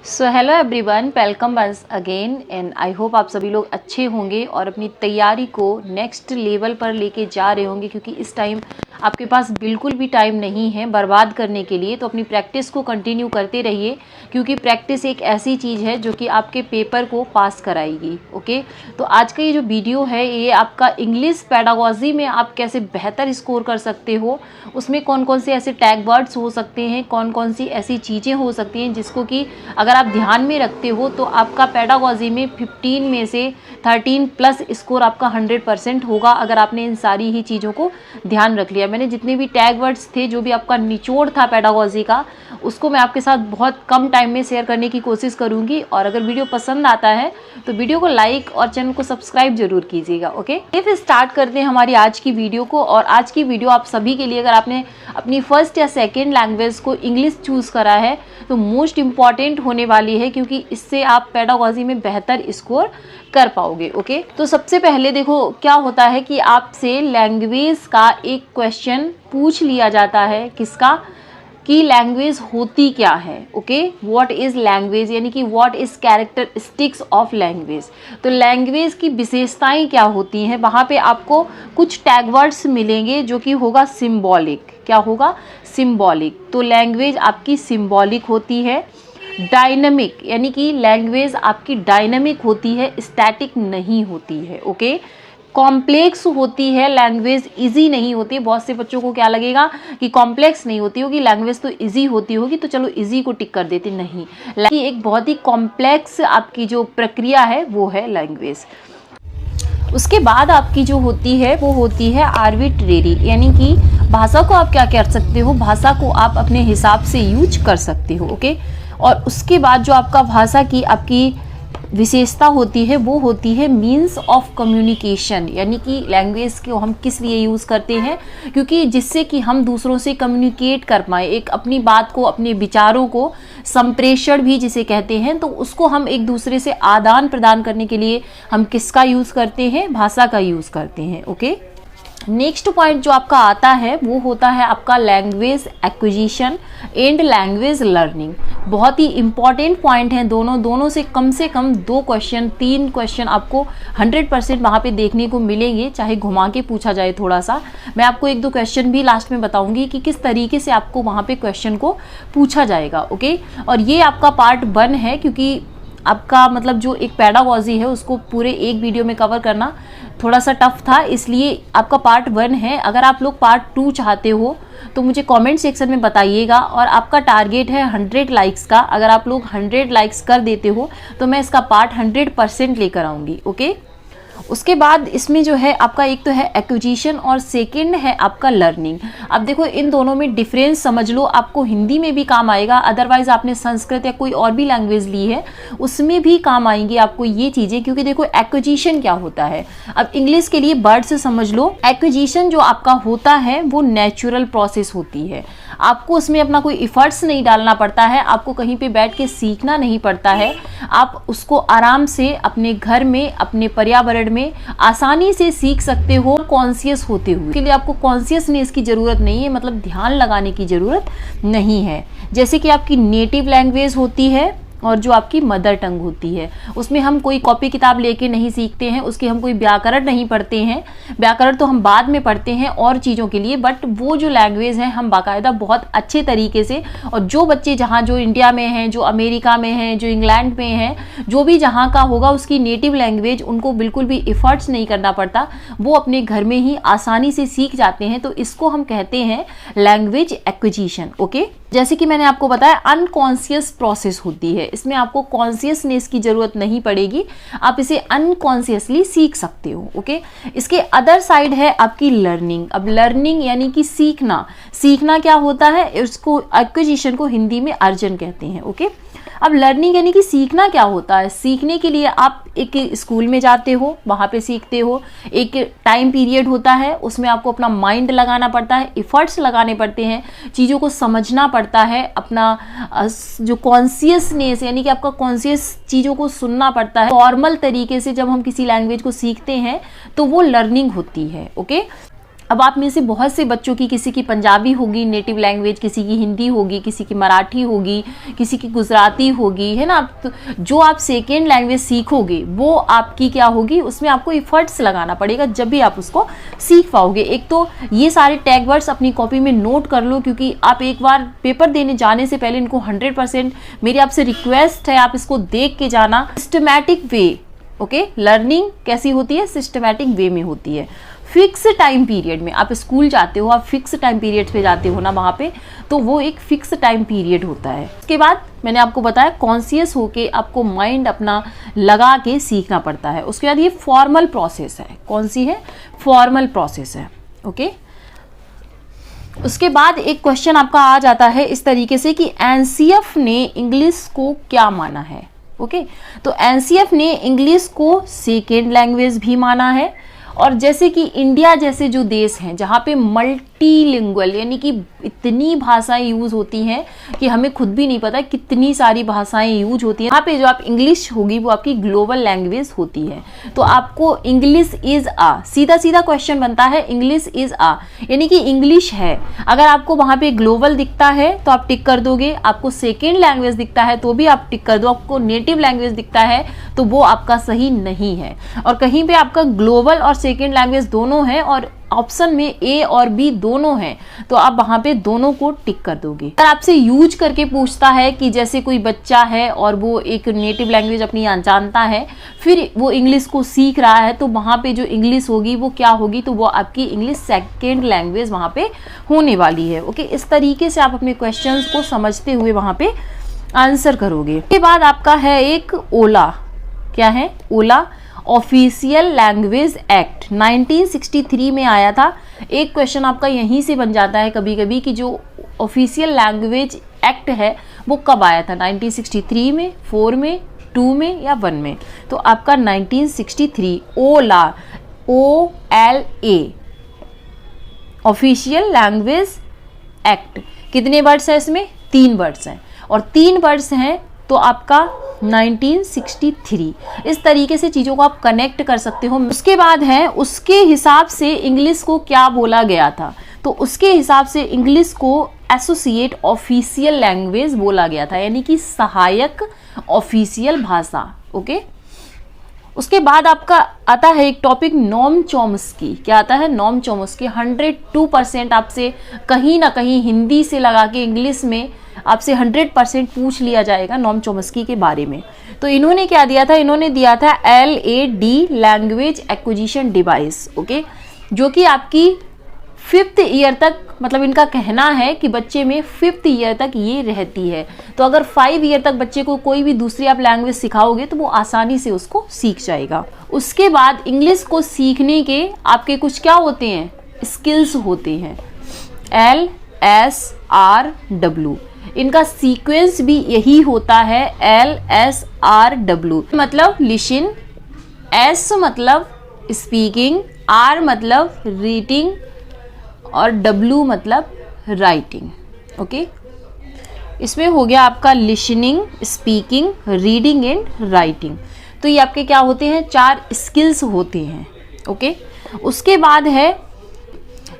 So hello everyone, welcome once again and I hope आप सभी लोग अच्छे होंगे और अपनी तैयारी को नेक्स्ट लेवल पर लेके जा रहे होंगे, क्योंकि इस टाइम आपके पास बिल्कुल भी टाइम नहीं है बर्बाद करने के लिए। तो अपनी प्रैक्टिस को कंटिन्यू करते रहिए, क्योंकि प्रैक्टिस एक ऐसी चीज़ है जो कि आपके पेपर को पास कराएगी। ओके, तो आज का ये जो वीडियो है ये आपका इंग्लिश पेडागोजी में आप कैसे बेहतर स्कोर कर सकते हो, उसमें कौन कौन से ऐसे टैग वर्ड्स हो सकते हैं, कौन कौन सी ऐसी चीज़ें हो सकती हैं जिसको कि अगर आप ध्यान में रखते हो तो आपका पेडागोजी में 15 में से 13 प्लस स्कोर आपका 100% होगा, अगर आपने इन सारी ही चीज़ों को ध्यान रख लिया। मैंने जितने भी टैग वर्ड्स थे, जो भी आपका निचोड़ था पेडागोजी का, उसको मैं आपके साथ बहुत कम टाइम में शेयर करने की कोशिश करूंगी। और अगर वीडियो पसंद आता है तो वीडियो को लाइक और चैनल को सब्सक्राइब जरूर कीजिएगा। ओके, फिर स्टार्ट करते हैं हमारी आज की वीडियो को। और आज की वीडियो आप सभी के लिए, अगर आपने अपनी फर्स्ट या सेकेंड लैंग्वेज को इंग्लिश चूज करा है तो मोस्ट इम्पॉर्टेंट होने वाली है, क्योंकि इससे आप पेडागोजी में बेहतर स्कोर कर पाओगे। ओके, तो सबसे पहले देखो क्या होता है कि आपसे लैंग्वेज का एक क्वेश्चन पूछ लिया जाता है, किसका, कि लैंग्वेज होती क्या है। ओके, व्हाट इज लैंग्वेज, यानी कि what is characteristics of language. तो लैंग्वेज की विशेषताएं क्या होती हैं, वहाँ पे आपको कुछ टैग वर्ड्स मिलेंगे जो कि होगा सिंबॉलिक। क्या होगा? सिंबॉलिक। तो लैंग्वेज आपकी सिंबॉलिक होती है। डायनामिक, यानी कि लैंग्वेज आपकी डायनामिक होती है, स्टैटिक नहीं होती है। ओके, कॉम्प्लेक्स होती है लैंग्वेज, इजी नहीं होती। बहुत से बच्चों को क्या लगेगा कि कॉम्प्लेक्स नहीं होती होगी लैंग्वेज, तो इजी होती होगी, तो चलो इजी को टिक कर देते। नहीं, एक बहुत ही कॉम्प्लेक्स आपकी जो प्रक्रिया है वो है लैंग्वेज। उसके बाद आपकी जो होती है वो होती है आर्बिट्रेरी, यानी कि भाषा को आप क्या कर सकते हो, भाषा को आप अपने हिसाब से यूज कर सकते हो। ओके, और उसके बाद जो आपका भाषा की आपकी विशेषता होती है वो होती है मीन्स ऑफ कम्युनिकेशन, यानी कि लैंग्वेज को हम किस लिए यूज़ करते हैं, क्योंकि जिससे कि हम दूसरों से कम्युनिकेट कर पाए, एक अपनी बात को, अपने विचारों को, संप्रेषण भी जिसे कहते हैं, तो उसको हम एक दूसरे से आदान प्रदान करने के लिए हम किसका यूज़ करते हैं, भाषा का यूज़ करते हैं। ओके, नेक्स्ट पॉइंट जो आपका आता है वो होता है आपका language acquisition and language learning. बहुत ही इंपॉर्टेंट पॉइंट हैं दोनों से कम 2 क्वेश्चन 3 क्वेश्चन आपको 100% वहाँ पे देखने को मिलेंगे, चाहे घुमा के पूछा जाए थोड़ा सा। मैं आपको 1-2 क्वेश्चन भी लास्ट में बताऊंगी कि किस तरीके से आपको वहाँ पे क्वेश्चन को पूछा जाएगा। ओके, और ये आपका पार्ट 1 है, क्योंकि आपका मतलब जो एक पेडागोजी है उसको पूरे एक वीडियो में कवर करना थोड़ा सा टफ था, इसलिए आपका पार्ट 1 है। अगर आप लोग पार्ट 2 चाहते हो तो मुझे कमेंट सेक्शन में बताइएगा। और आपका टारगेट है 100 लाइक्स का, अगर आप लोग 100 लाइक्स कर देते हो तो मैं इसका पार्ट 100% लेकर आऊँगी। ओके, उसके बाद इसमें जो है आपका एक तो है एक्विजिशन और सेकंड है आपका लर्निंग। अब देखो इन दोनों में डिफरेंस समझ लो, आपको हिंदी में भी काम आएगा, अदरवाइज आपने संस्कृत या कोई और भी लैंग्वेज ली है उसमें भी काम आएंगी आपको ये चीज़ें। क्योंकि देखो एक्विजिशन क्या होता है, अब इंग्लिश के लिए वर्ड से समझ लो। एक्विजिशन जो आपका होता है वो नेचुरल प्रोसेस होती है, आपको उसमें अपना कोई इफर्ट्स नहीं डालना पड़ता है, आपको कहीं पे बैठ के सीखना नहीं पड़ता है, आप उसको आराम से अपने घर में, अपने पर्यावरण में आसानी से सीख सकते हो, कॉन्शियस होते हुए। के लिए आपको कॉन्शियसनेस की जरूरत नहीं है, मतलब ध्यान लगाने की जरूरत नहीं है। जैसे कि आपकी नेटिव लैंग्वेज होती है और जो आपकी मदर टंग होती है, उसमें हम कोई कॉपी किताब लेके नहीं सीखते हैं, उसके हम कोई व्याकरण नहीं पढ़ते हैं, व्याकरण तो हम बाद में पढ़ते हैं और चीज़ों के लिए, बट वो जो लैंग्वेज है हम बाकायदा बहुत अच्छे तरीके से, और जो बच्चे जहाँ, जो इंडिया में हैं, जो अमेरिका में हैं, जो इंग्लैंड में हैं, जो भी जहाँ का होगा उसकी नेटिव लैंग्वेज, उनको बिल्कुल भी इफर्ट्स नहीं करना पड़ता, वो अपने घर में ही आसानी से सीख जाते हैं। तो इसको हम कहते हैं लैंग्वेज एक्विजिशन। ओके, जैसे कि मैंने आपको बताया अनकॉन्शियस प्रोसेस होती है, इसमें आपको कॉन्शियसनेस की जरूरत नहीं पड़ेगी, आप इसे अनकॉन्शियसली सीख सकते हो। ओके, इसके अदर साइड है आपकी लर्निंग। अब लर्निंग यानी कि सीखना, सीखना क्या होता है, इसको एक्विजिशन को हिंदी में अर्जन कहते हैं। ओके, अब लर्निंग यानी कि सीखना क्या होता है, सीखने के लिए आप एक स्कूल में जाते हो, वहाँ पे सीखते हो, एक टाइम पीरियड होता है, उसमें आपको अपना माइंड लगाना पड़ता है, इफर्ट्स लगाने पड़ते हैं, चीज़ों को समझना पड़ता है, अपना जो कॉन्शियसनेस यानी कि आपका कॉन्शियस चीज़ों को सुनना पड़ता है। फॉर्मल तरीके से जब हम किसी लैंग्वेज को सीखते हैं तो वो लर्निंग होती है। ओके, अब आप में से बहुत से बच्चों की, किसी की पंजाबी होगी नेटिव लैंग्वेज, किसी की हिंदी होगी, किसी की मराठी होगी, किसी की गुजराती होगी, है ना। तो जो आप सेकेंड लैंग्वेज सीखोगे वो आपकी क्या होगी, उसमें आपको इफर्ट्स लगाना पड़ेगा जब भी आप उसको सीख पाओगे। एक तो ये सारे टैग वर्ड्स अपनी कॉपी में नोट कर लो, क्योंकि आप एक बार पेपर देने जाने से पहले इनको 100% मेरी आपसे रिक्वेस्ट है, आप इसको देख के जाना सिस्टमैटिक वे। ओके, लर्निंग कैसी होती है, सिस्टमैटिक वे में होती है। फिक्स टाइम पीरियड में आप स्कूल जाते हो, आप फिक्स टाइम पीरियड पे जाते हो ना वहाँ पे, तो वो एक फिक्स टाइम पीरियड होता है। उसके बाद मैंने आपको बताया कॉन्शियस होके आपको माइंड अपना लगा के सीखना पड़ता है। उसके बाद ये फॉर्मल प्रोसेस है। कौन सी है, फॉर्मल प्रोसेस है। ओके, उसके बाद एक क्वेश्चन आपका आ जाता है इस तरीके से कि एनसीएफ ने इंग्लिश को क्या माना है। ओके, तो एनसीएफ ने इंग्लिश को सेकेंड लैंग्वेज भी माना है, और जैसे कि इंडिया जैसे जो देश हैं जहाँ पे मल्टीलिंगुअल यानी कि इतनी भाषाएं यूज होती हैं कि हमें खुद भी नहीं पता कितनी सारी भाषाएं यूज होती हैं, यहाँ पे जो आप इंग्लिश होगी वो आपकी ग्लोबल लैंग्वेज होती है। तो आपको इंग्लिश इज आ, सीधा सीधा क्वेश्चन बनता है, इंग्लिश इज आ यानी कि इंग्लिश है। अगर आपको वहाँ पे ग्लोबल दिखता है तो आप टिक कर दोगे, आपको सेकेंड लैंग्वेज दिखता है तो भी आप टिक कर दो, आपको नेटिव लैंग्वेज दिखता है तो वो आपका सही नहीं है। और कहीं पे आपका ग्लोबल और सेकेंड लैंग्वेज दोनों है और ऑप्शन में ए और बी दोनों हैं, तो आप वहां पे दोनों को टिक कर दोगे। अगर आपसे यूज करके पूछता है कि जैसे कोई बच्चा है और वो एक नेटिव लैंग्वेज अपनी जानता है, फिर वो इंग्लिश को सीख रहा है, तो वहां पे जो इंग्लिश होगी वो क्या होगी, तो वो आपकी इंग्लिश सेकेंड लैंग्वेज वहां पे होने वाली है। ओके, इस तरीके से आप अपने क्वेश्चंस को समझते हुए वहां पे आंसर करोगे। उसके बाद आपका है एक ओला। क्या है, ओला ऑफिशियल लैंग्वेज एक्ट 1963 में आया था। एक क्वेश्चन आपका यहीं से बन जाता है कभी कभी कि जो ऑफिशियल लैंग्वेज एक्ट है वो कब आया था, 1963 में, 4 में, 2 में या 1 में। तो आपका 1963 ओला, OLA ऑफिशियल लैंग्वेज एक्ट। कितने वर्ड्स हैं इसमें, 3 वर्ड्स हैं, और 3 वर्ड्स हैं तो आपका 1963। इस तरीके से चीज़ों को आप कनेक्ट कर सकते हो। उसके बाद है उसके हिसाब से इंग्लिश को क्या बोला गया था, तो उसके हिसाब से इंग्लिश को एसोसिएट ऑफिशियल लैंग्वेज बोला गया था, यानी कि सहायक ऑफिशियल भाषा। ओके, उसके बाद आपका आता है एक टॉपिक नॉम चॉम्स्की। क्या आता है, नॉम चॉम्स्की। 102% आपसे कहीं ना कहीं हिंदी से लगा के इंग्लिश में आपसे 100% पूछ लिया जाएगा नॉम चॉम्स्की के बारे में। तो इन्होंने क्या दिया था, इन्होंने दिया था LAD language acquisition device. Okay, जो कि आपकी 5th ईयर तक, मतलब इनका कहना है कि बच्चे में 5th ईयर तक ये रहती है। तो अगर 5 ईयर तक बच्चे को कोई भी दूसरी आप लैंग्वेज सिखाओगे तो वो आसानी से उसको सीख जाएगा। उसके बाद इंग्लिश को सीखने के आपके कुछ क्या होते हैं, स्किल्स होते हैं, LSRW। इनका सीक्वेंस भी यही होता है, LSRW। मतलब लिसन, S मतलब स्पीकिंग, R मतलब रीडिंग और W मतलब राइटिंग। ओके, इसमें हो गया आपका listening, speaking, reading and writing. तो ये आपके क्या होते हैं, 4 स्किल्स होते हैं। ओके, उसके बाद है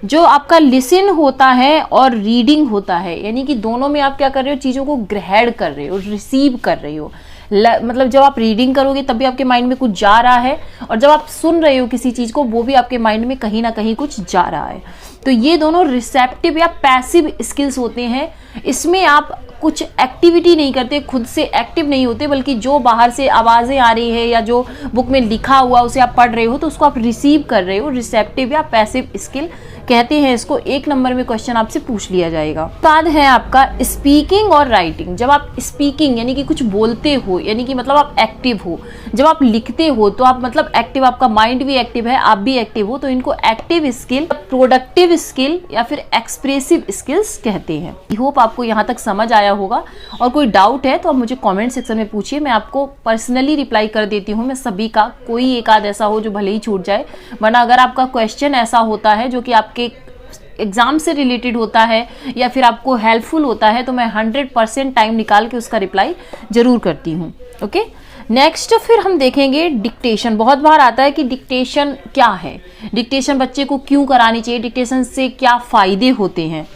जो आपका लिसन होता है और रीडिंग होता है, यानी कि दोनों में आप क्या कर रहे हो, चीज़ों को ग्रहण कर रहे हो, रिसीव कर रहे हो। मतलब जब आप रीडिंग करोगे तब भी आपके माइंड में कुछ जा रहा है, और जब आप सुन रहे हो किसी चीज़ को वो भी आपके माइंड में कहीं ना कहीं कुछ जा रहा है। तो ये दोनों रिसेप्टिव या पैसिव स्किल्स होते हैं। इसमें आप कुछ एक्टिविटी नहीं करते, खुद से एक्टिव नहीं होते, बल्कि जो बाहर से आवाज़ें आ रही है या जो बुक में लिखा हुआ उसे आप पढ़ रहे हो तो उसको आप रिसीव कर रहे हो। रिसेप्टिव या पैसिव स्किल कहते हैं इसको। 1 नंबर में क्वेश्चन आपसे पूछ लिया जाएगा। बाद है आपका स्पीकिंग और राइटिंग। जब आप स्पीकिंग यानी कि कुछ बोलते हो, यानी कि मतलब आप एक्टिव हो। जब आप लिखते हो तो आप मतलब एक्टिव, आपका माइंड भी एक्टिव है, आप भी एक्टिव हो, तो इनको एक्टिव स्किल, प्रोडक्टिव स्किल या फिर एक्सप्रेसिव स्किल्स कहते हैं। आई होप आपको यहाँ तक समझ आया होगा, और कोई डाउट है तो आप मुझे कमेंट सेक्शन में पूछिए, मैं आपको पर्सनली रिप्लाई कर देती हूँ। मैं सभी का, कोई एक आध ऐसा हो जो भले ही छूट जाए, वरना अगर आपका क्वेश्चन ऐसा होता है जो कि आपके एग्जाम से रिलेटेड होता है या फिर आपको हेल्पफुल होता है, तो मैं 100% टाइम निकाल के उसका रिप्लाई जरूर करती हूँ। ओके, नेक्स्ट फिर हम देखेंगे डिक्टेशन। बहुत बार आता है कि डिक्टेशन क्या है, डिक्टेशन बच्चे को क्यों करानी चाहिए, डिक्टेशन से क्या फायदे होते हैं।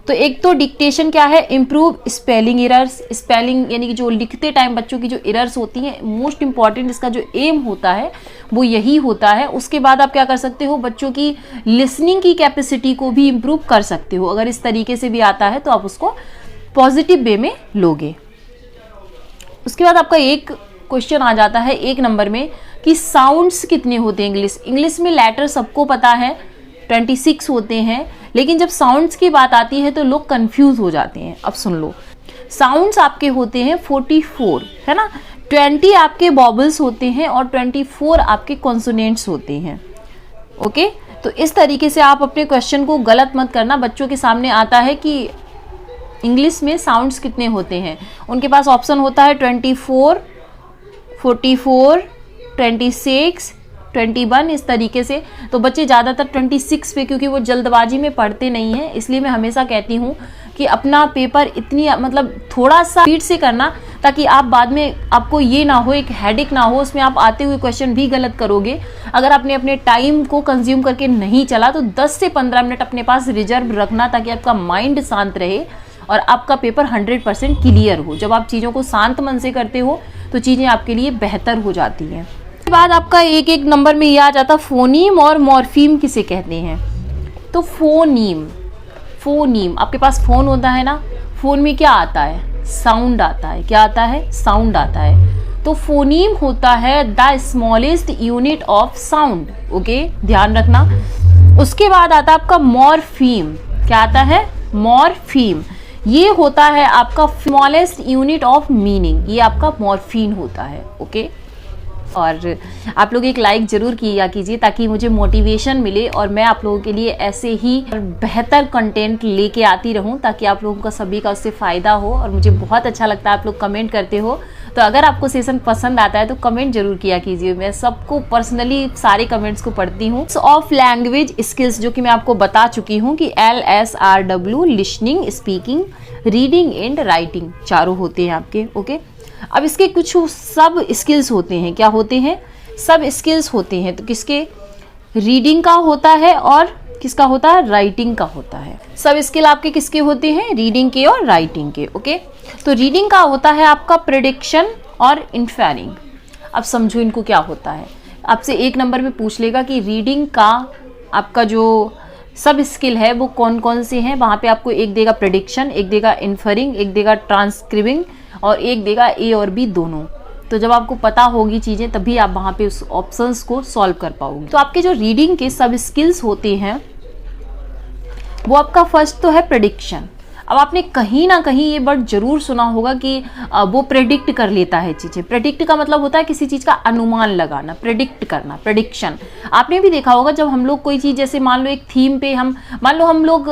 तो एक तो डिक्टेशन क्या है, इम्प्रूव स्पेलिंग एरर्स, स्पेलिंग यानी कि जो लिखते टाइम बच्चों की जो एरर्स होती हैं, मोस्ट इंपॉर्टेंट इसका जो एम होता है वो यही होता है। उसके बाद आप क्या कर सकते हो, बच्चों की लिसनिंग की कैपेसिटी को भी इम्प्रूव कर सकते हो। अगर इस तरीके से भी आता है तो आप उसको पॉजिटिव वे में लोगे। उसके बाद आपका एक क्वेश्चन आ जाता है 1 नंबर में कि साउंड्स कितने होते हैं इंग्लिश में। लेटर सबको पता है 26 होते हैं, लेकिन जब साउंड्स की बात आती है तो लोग कंफ्यूज हो जाते हैं। अब सुन लो, साउंड्स आपके होते हैं 44, है ना। 20 आपके वॉवल्स होते हैं और 24 आपके कॉन्सोनेंट्स होते हैं। ओके, तो इस तरीके से आप अपने क्वेश्चन को गलत मत करना। बच्चों के सामने आता है कि इंग्लिश में साउंड्स कितने होते हैं, उनके पास ऑप्शन होता है 24, 44, 26, 21, इस तरीके से। तो बच्चे ज़्यादातर 26 पे, क्योंकि वो जल्दबाजी में पढ़ते नहीं हैं, इसलिए मैं हमेशा कहती हूँ कि अपना पेपर इतनी मतलब थोड़ा सा स्पीड से करना, ताकि आप बाद में आपको ये ना हो, एक हेडेक ना हो, उसमें आप आते हुए क्वेश्चन भी गलत करोगे। अगर आपने अपने टाइम को कंज्यूम करके नहीं चला तो 10 से 15 मिनट अपने पास रिजर्व रखना, ताकि आपका माइंड शांत रहे और आपका पेपर 100% क्लियर हो। जब आप चीज़ों को शांत मन से करते हो तो चीज़ें आपके लिए बेहतर हो जाती हैं। उसके बाद आपका एक नंबर में ये आ जाता फोनीम और मॉर्फीम किसे कहते हैं। तो फोनीम आपके पास फोन होता है ना, फोन में क्या आता है, साउंड आता है। क्या आता है, साउंड आता है। तो फोनीम होता है the smallest unit of sound. Okay, ध्यान रखना। उसके बाद आता है आपका मॉर्फीम। क्या आता है, मॉर्फीम। ये होता है आपका स्मॉलेस्ट यूनिट ऑफ मीनिंग, ये आपका मॉर्फीन होता है। ओके, और आप लोग एक लाइक जरूर किया कीजिए ताकि मुझे मोटिवेशन मिले और मैं आप लोगों के लिए ऐसे ही बेहतर कंटेंट लेके आती रहूं, ताकि आप लोगों का सभी का उससे फ़ायदा हो। और मुझे बहुत अच्छा लगता है आप लोग कमेंट करते हो। तो अगर आपको सेशन पसंद आता है तो कमेंट जरूर किया कीजिए। मैं सबको पर्सनली सारे कमेंट्स को पढ़ती हूँ। ऑफ लैंग्वेज स्किल्स, जो कि मैं आपको बता चुकी हूँ कि LSRW, listening, speaking, reading and writing, चारों होते हैं आपके। ओके, अब इसके कुछ सब स्किल्स होते हैं। क्या होते हैं, सब स्किल्स होते हैं। तो किसके, रीडिंग का होता है और किसका होता है, राइटिंग का होता है। सब स्किल आपके किसके होते हैं, रीडिंग के और राइटिंग के। ओके, तो रीडिंग का होता है आपका प्रेडिक्शन और इन्फेरिंग। अब समझो इनको क्या होता है। आपसे 1 नंबर में पूछ लेगा कि रीडिंग का आपका जो सब स्किल है वो कौन कौन से हैं। वहाँ पे आपको एक देगा प्रेडिक्शन, एक देगा इन्फेरिंग, एक देगा ट्रांसक्रिबिंग और एक देगा A और B दोनों। तो जब आपको पता होगी चीज़ें तभी आप वहाँ पे उस ऑप्शंस को सॉल्व कर पाओगे। तो आपके जो रीडिंग के सब स्किल्स होते हैं वो आपका फर्स्ट तो है प्रेडिक्शन। अब आपने कहीं ना कहीं ये वर्ड जरूर सुना होगा कि वो प्रेडिक्ट कर लेता है चीज़ें। प्रेडिक्ट का मतलब होता है किसी चीज़ का अनुमान लगाना, प्रेडिक्ट करना, प्रेडिक्शन। आपने भी देखा होगा जब हम लोग कोई चीज़, जैसे मान लो एक थीम पे मान लो हम लोग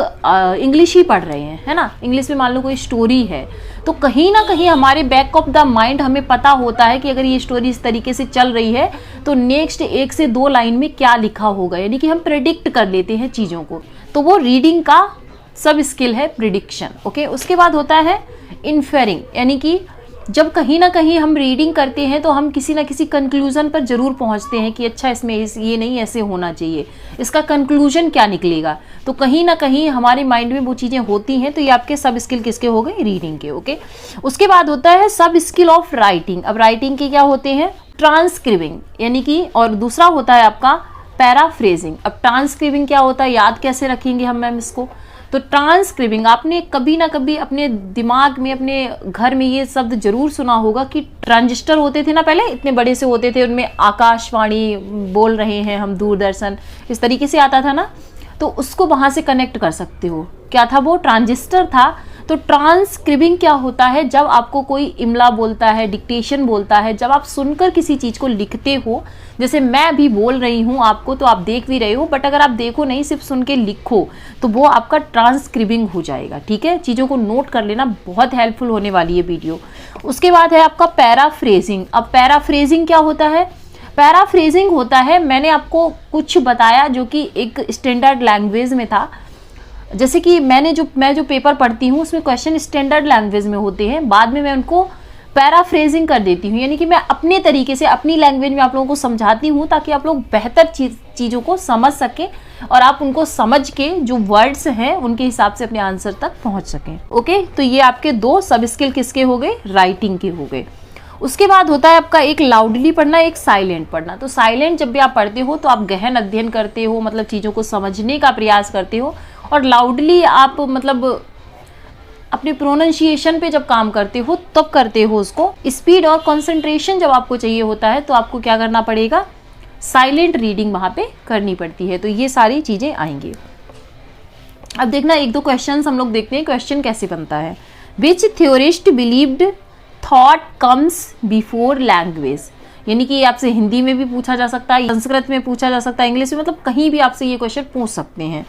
इंग्लिश ही पढ़ रहे हैं, है ना, इंग्लिश में मान लो कोई स्टोरी है, तो कहीं ना कहीं हमारे बैक ऑफ द माइंड हमें पता होता है कि अगर ये स्टोरी इस तरीके से चल रही है तो नेक्स्ट 1 से 2 लाइन में क्या लिखा होगा, यानी कि हम प्रेडिक्ट कर लेते हैं चीज़ों को। तो वो रीडिंग का सब स्किल है प्रिडिक्शन। ओके, उसके बाद होता है इन्फेरिंग, यानी कि जब कहीं ना कहीं हम रीडिंग करते हैं तो हम किसी ना किसी कंक्लूजन पर जरूर पहुंचते हैं कि अच्छा इसमें ये नहीं ऐसे होना चाहिए, इसका कंक्लूजन क्या निकलेगा। तो कहीं ना कहीं हमारे माइंड में वो चीज़ें होती हैं। तो ये आपके सब स्किल किसके हो गए, रीडिंग के। ओके, उसके बाद होता है सब स्किल ऑफ राइटिंग। अब राइटिंग के क्या होते हैं, ट्रांसक्रिबिंग, यानी कि, और दूसरा होता है आपका पैराफ्रेजिंग। अब ट्रांसक्रिबिंग क्या होता है, याद कैसे रखेंगे हम मैम इसको। तो ट्रांसक्रिबिंग, आपने कभी ना कभी अपने दिमाग में, अपने घर में ये शब्द जरूर सुना होगा कि ट्रांजिस्टर होते थे ना पहले, इतने बड़े से होते थे, उनमें आकाशवाणी बोल रहे हैं हम, दूरदर्शन, इस तरीके से आता था ना, तो उसको वहां से कनेक्ट कर सकते हो। क्या था वो, ट्रांजिस्टर था। तो ट्रांसक्रिबिंग क्या होता है, जब आपको कोई इमला बोलता है, डिक्टेशन बोलता है, जब आप सुनकर किसी चीज़ को लिखते हो, जैसे मैं अभी बोल रही हूँ आपको तो आप देख भी रहे हो, बट अगर आप देखो नहीं, सिर्फ सुन के लिखो, तो वो आपका ट्रांसक्रिबिंग हो जाएगा। ठीक है, चीज़ों को नोट कर लेना, बहुत हेल्पफुल होने वाली है वीडियो। उसके बाद है आपका पैराफ्रेजिंग। अब पैराफ्रेजिंग क्या होता है, पैराफ्रेजिंग होता है, मैंने आपको कुछ बताया जो कि एक स्टैंडर्ड लैंग्वेज में था। जैसे कि मैं जो पेपर पढ़ती हूँ उसमें क्वेश्चन स्टैंडर्ड लैंग्वेज में होते हैं, बाद में मैं उनको पैराफ्रेजिंग कर देती हूँ, यानी कि मैं अपने तरीके से अपनी लैंग्वेज में आप लोगों को समझाती हूँ ताकि आप लोग बेहतर चीज़ों को समझ सकें और आप उनको समझ के जो वर्ड्स हैं उनके हिसाब से अपने आंसर तक पहुँच सकें। ओके, तो ये आपके 2 सब स्किल किसके हो गए, राइटिंग के हो गए। उसके बाद होता है आपका एक लाउडली पढ़ना, एक साइलेंट पढ़ना। तो साइलेंट जब भी आप पढ़ते हो तो आप गहन अध्ययन करते हो, मतलब चीज़ों को समझने का प्रयास करते हो, और लाउडली आप मतलब अपने प्रोनाउंसिएशन पे जब काम करते हो तब करते हो उसको। स्पीड और कंसंट्रेशन जब आपको चाहिए होता है तो आपको क्या करना पड़ेगा, साइलेंट रीडिंग वहाँ पे करनी पड़ती है। तो ये सारी चीज़ें आएंगी। अब देखना 1-2 क्वेश्चन हम लोग देखते हैं क्वेश्चन कैसे बनता है। Which theorist believed thought comes before language, यानी कि आपसे हिंदी में भी पूछा जा सकता है, संस्कृत में पूछा जा सकता है, इंग्लिश में, मतलब कहीं भी आपसे ये क्वेश्चन पूछ सकते हैं।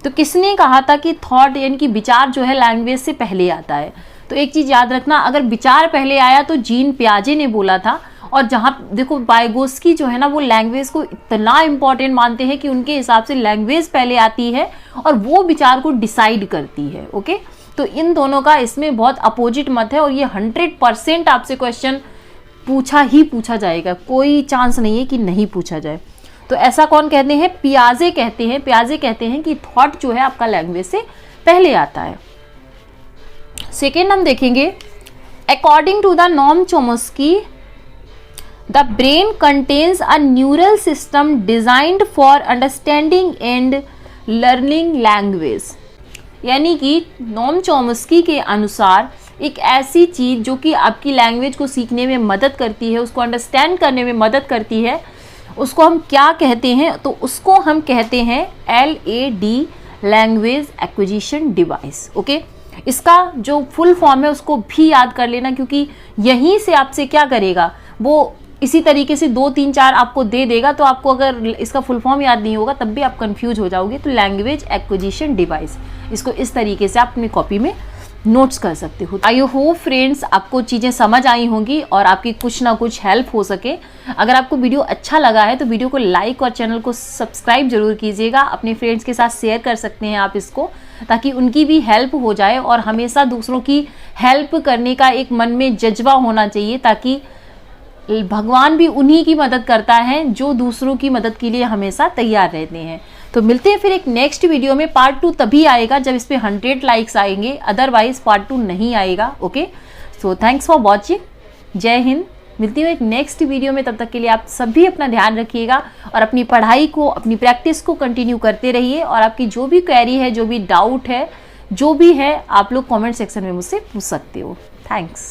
तो किसने कहा था कि थॉट यानी कि विचार जो है लैंग्वेज से पहले आता है। तो एक चीज़ याद रखना, अगर विचार पहले आया तो जीन पियाजे ने बोला था, और जहाँ देखो वाइगोत्स्की जो है ना वो लैंग्वेज को इतना इंपॉर्टेंट मानते हैं कि उनके हिसाब से लैंग्वेज पहले आती है और वो विचार को डिसाइड करती है। ओके, तो इन दोनों का इसमें बहुत अपोजिट मत है और ये 100% आपसे क्वेश्चन पूछा जाएगा, कोई चांस नहीं है कि नहीं पूछा जाए। तो ऐसा कौन कहते हैं, पियाजे कहते हैं। पियाजे कहते हैं कि थॉट जो है आपका लैंग्वेज से पहले आता है। सेकेंड हम देखेंगे, according to the Noam Chomsky the brain contains a neural system designed for understanding and learning language, यानी कि नॉम चोम्स्की के अनुसार एक ऐसी चीज जो कि आपकी लैंग्वेज को सीखने में मदद करती है, उसको अंडरस्टैंड करने में मदद करती है, उसको हम क्या कहते हैं, तो उसको हम कहते हैं LAD, language acquisition device. Okay, इसका जो फुल फॉर्म है उसको भी याद कर लेना, क्योंकि यहीं से आपसे क्या करेगा, वो इसी तरीके से 2, 3, 4 आपको दे देगा, तो आपको अगर इसका फुल फॉर्म याद नहीं होगा तब भी आप कंफ्यूज हो जाओगे। तो लैंग्वेज एक्विजिशन डिवाइस, इसको इस तरीके से आप अपनी कॉपी में नोट्स कर सकते हो। आई होप फ्रेंड्स आपको चीज़ें समझ आई होंगी और आपकी कुछ ना कुछ हेल्प हो सके। अगर आपको वीडियो अच्छा लगा है तो वीडियो को लाइक और चैनल को सब्सक्राइब जरूर कीजिएगा। अपने फ्रेंड्स के साथ शेयर कर सकते हैं आप इसको, ताकि उनकी भी हेल्प हो जाए। और हमेशा दूसरों की हेल्प करने का एक मन में जज्बा होना चाहिए, ताकि भगवान भी उन्हीं की मदद करता है जो दूसरों की मदद के लिए हमेशा तैयार रहते हैं। तो मिलते हैं फिर एक नेक्स्ट वीडियो में। पार्ट 2 तभी आएगा जब इस पे 100 लाइक्स आएंगे, अदरवाइज पार्ट 2 नहीं आएगा। Okay, so thanks for watching, जय हिंद। मिलती हूँ एक नेक्स्ट वीडियो में, तब तक के लिए आप सभी अपना ध्यान रखिएगा और अपनी पढ़ाई को, अपनी प्रैक्टिस को कंटिन्यू करते रहिए। और आपकी जो भी क्वेरी है, जो भी डाउट है, जो भी है, आप लोग कमेंट सेक्शन में मुझसे पूछ सकते हो। थैंक्स।